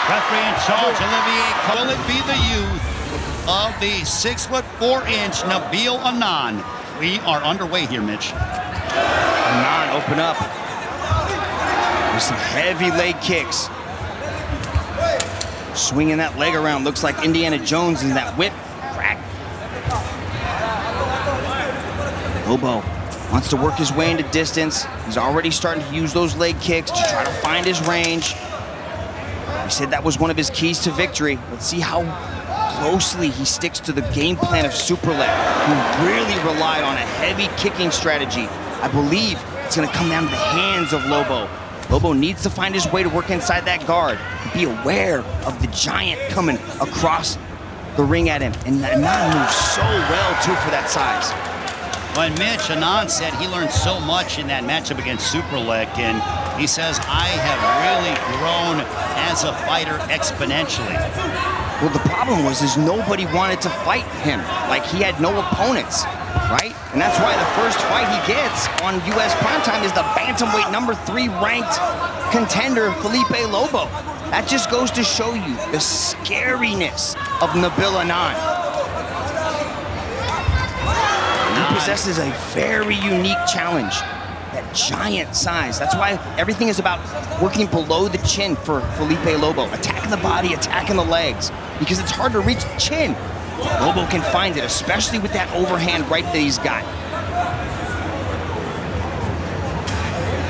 Referee in charge, Olivier. Will it be the youth of the 6'4" Nabil Anane? We are underway here, Mitch. Anane, open up. With some heavy leg kicks. Swinging that leg around, looks like Indiana Jones in that whip. Crack. Lobo wants to work his way into distance. He's already starting to use those leg kicks to try to find his range. He said that was one of his keys to victory. Let's see how closely he sticks to the game plan of Superleg, who really relied on a heavy kicking strategy. I believe it's going to come down to the hands of Lobo. Lobo needs to find his way to work inside that guard. Be aware of the giant coming across the ring at him. And Anane moves so well, too, for that size. When Mitch, Anane said he learned so much in that matchup against Superleg, and he says, I have really grown as a fighter exponentially. Well, the problem was nobody wanted to fight him. Like, he had no opponents, right? And that's why the first fight he gets on US primetime is the bantamweight #3 ranked contender, Felipe Lobo. That just goes to show you the scariness of Nabil Anane. He possesses a very unique challenge, that giant size. That's why everything is about working below the chin for Felipe Lobo, attacking the body, attacking the legs, because it's hard to reach the chin. Lobo can find it, especially with that overhand right that he's got.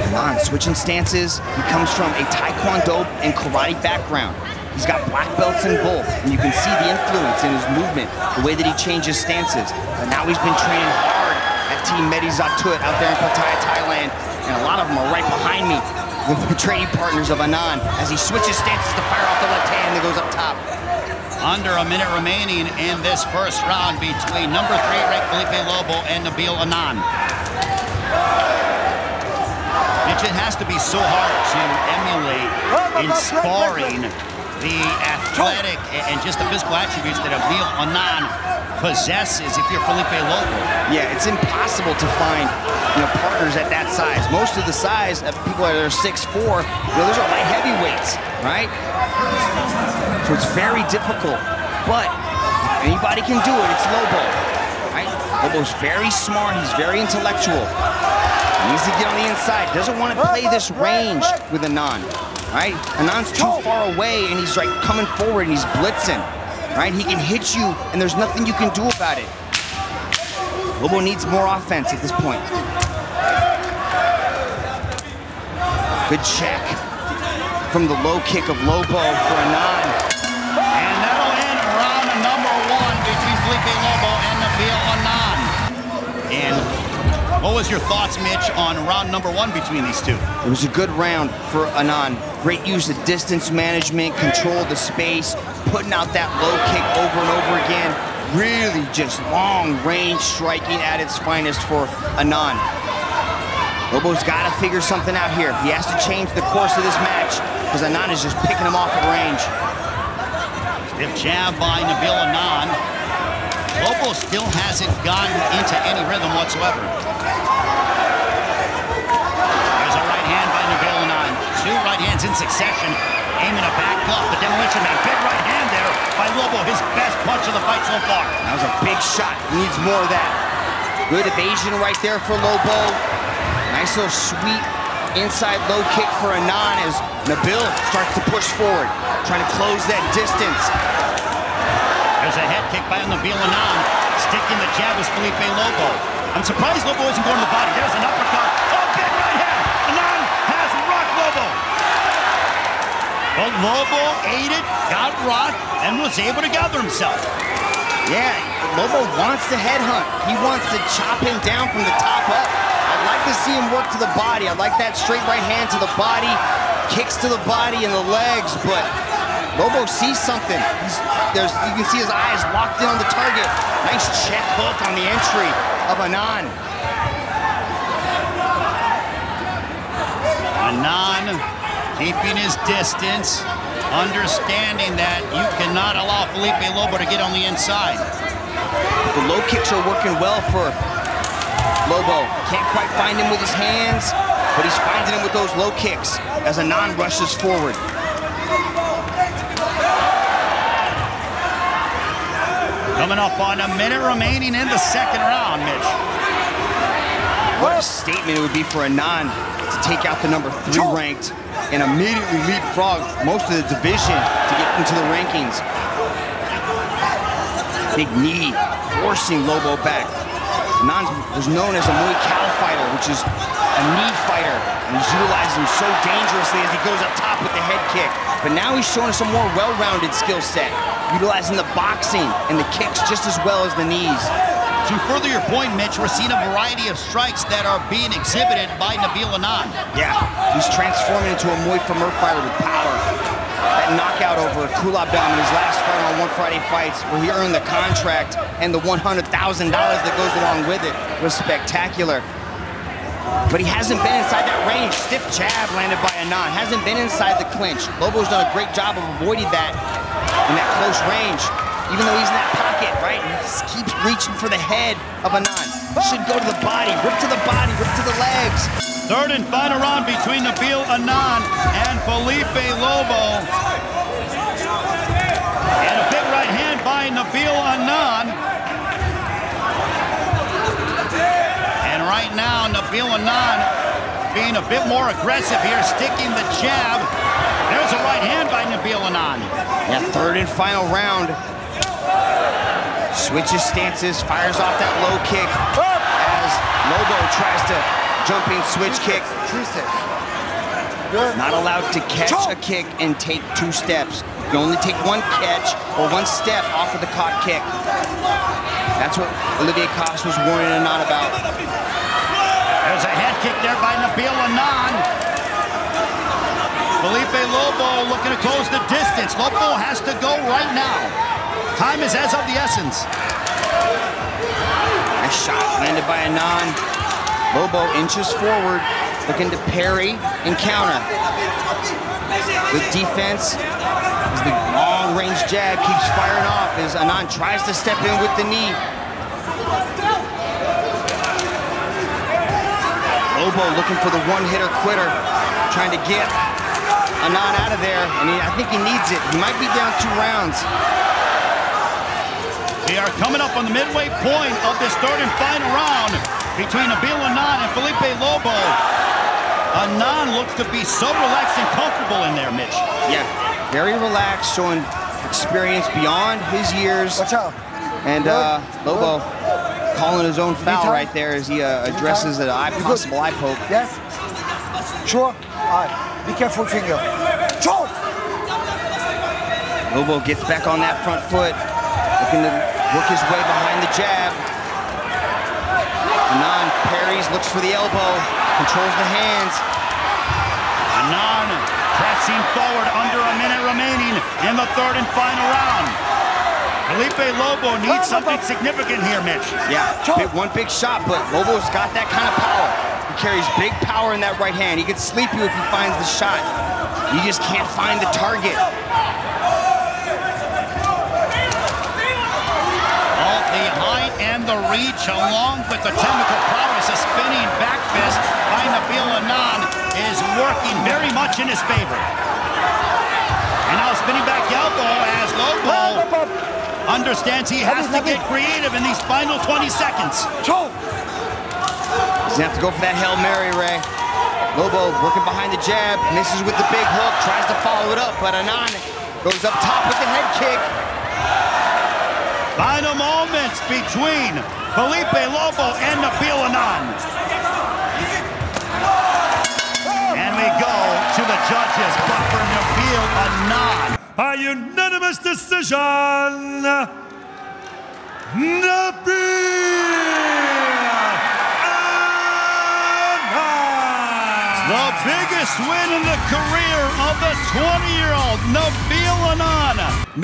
Anane switching stances. He comes from a Taekwondo and karate background. He's got black belts in both, and you can see the influence in his movement, the way that he changes stances. But now he's been training hard at Team Medi Zatut out there in Pattaya, Thailand, and a lot of them are right behind me, the training partners of Anane, as he switches stances to fire off the left hand that goes up top. Under a minute remaining in this first round between #3 ranked Felipe Lobo and Nabil Anane. It has to be so hard to emulate in sparring the athletic and just the physical attributes that Nabil Anane possesses if you're Felipe Lobo. Yeah, it's impossible to find, partners at that size. Most of the size of people that are 6'4", those are light heavyweights, right? So it's very difficult. But if anybody can do it, it's Lobo, right? Lobo's very smart. He's very intellectual. He needs to get on the inside. Doesn't want to play this range with Anane, right? Anane's too far away, and he's like coming forward, and he's blitzing, right? He can hit you, and there's nothing you can do about it. Lobo needs more offense at this point. Good check from the low kick of Lobo for Anane. And that'll end round #1 between Felipe Lobo and Nabil Anane. And what was your thoughts, Mitch, on round #1 between these two? It was a good round for Anane. Great use of distance management, control of the space, putting out that low kick over and over again. Really just long range striking at its finest for Anane. Lobo's got to figure something out here. He has to change the course of this match because Anane is just picking him off at range. Stiff jab by Nabil Anane. Lobo still hasn't gotten into any rhythm whatsoever. There's a right hand by Nabil Anane. 2 right hands in succession, aiming to back up the demolition man. Big right hand there by Lobo, his best punch of the fight so far. That was a big shot. He needs more of that. Good evasion right there for Lobo. Nice little sweet inside low kick for Anane as Nabil starts to push forward, trying to close that distance. There's a head kick by Nabil Anane, sticking the jab with Felipe Lobo. I'm surprised Lobo isn't going to the body. There's an uppercut. Oh, big right hand. Anane has rocked Lobo. But Lobo ate it, got rocked, and was able to gather himself. Yeah, Lobo wants to headhunt. He wants to chop him down from the top up. I'd like to see him work to the body. I like that straight right hand to the body, kicks to the body and the legs, but Lobo sees something. You can see his eyes locked in on the target. Nice check hook on the entry of Anane. Anane keeping his distance, understanding that you cannot allow Felipe Lobo to get on the inside. The low kicks are working well for Lobo. Can't quite find him with his hands. but he's finding him with those low kicks as Anane rushes forward. Coming up on a minute remaining in the second round, Mitch. What a statement it would be for Anane to take out the number 3 ranked and immediately leapfrog most of the division to get into the rankings. Big knee, forcing Lobo back. Anane was known as a Muay Thai fighter, which is a knee fighter, and he's utilizing him so dangerously as he goes up top with the head kick. But now he's showing us a more well-rounded skill set, utilizing the boxing and the kicks just as well as the knees. To further your point, Mitch, we're seeing a variety of strikes that are being exhibited by Nabeel Anane. Yeah, he's transforming into a Muay Thai fighter with power. That knockout over Kulabdam in his last fight on One Friday Fights, where he earned the contract and the $100,000 that goes along with it, was spectacular. But he hasn't been inside that range. Stiff jab landed by Anane. Hasn't been inside the clinch. Lobo's done a great job of avoiding that in that close range. Even though he's in that pocket, right? He just keeps reaching for the head of Anane. Should go to the body, rip to the body, rip to the legs. Third and final round between Nabeel Anane and Felipe Lobo. And a big right hand by Nabeel Anane. And right now, Nabeel Anane being a bit more aggressive here, sticking the jab. There's a right hand by Nabeel Anane. Yeah, third and final round. Switches stances, fires off that low kick as Lobo tries to jumping switch kick. Not allowed to catch a kick and take 2 steps. You can only take 1 catch or 1 step off of the caught kick. That's what Olivier Coste was warning Anane about. There's a head kick there by Nabeel Anane. Felipe Lobo looking to close the distance. Lobo has to go right now. Time is as of the essence. Nice shot landed by Anane. Lobo inches forward, looking to parry and counter. Good defense as the long-range jab keeps firing off as Anane tries to step in with the knee. Lobo looking for the one-hitter quitter, trying to get Anane out of there, and I think he needs it. He might be down 2 rounds. We are coming up on the midway point of this third and final round between Nabeel Anane and Felipe Lobo. Anane looks to be so relaxed and comfortable in there, Mitch. Yeah, very relaxed, showing experience beyond his years. Watch out. And Lobo calling his own foul right there as he addresses an possible eye poke. Yes. Sure. All right. Be careful, finger. Sure. Lobo gets back on that front foot, looking to work his way behind the jab. Anane parries, looks for the elbow, controls the hands. Anane pressing forward, under a minute remaining in the third and final round. Felipe Lobo needs something significant here, Mitch. Yeah, one big shot, but Lobo's got that kind of power. He carries big power in that right hand. He can sleep you if he finds the shot. You just can't find the target. The height and the reach, along with the technical prowess, a spinning back fist by Nabeel Anane is working very much in his favor. And now spinning back elbow as Lobo understands he has to get creative in these final 20 seconds. He's gonna have to go for that Hail Mary, Ray. Lobo working behind the jab, misses with the big hook, tries to follow it up, but Anane goes up top with the head kick. Final moments between Felipe Lobo and Nabeel Anane. And we go to the judges, but for Nabeel Anane, a unanimous decision, Nabeel Anane. The biggest win in the career of the 20-year-old Nabeel Anane.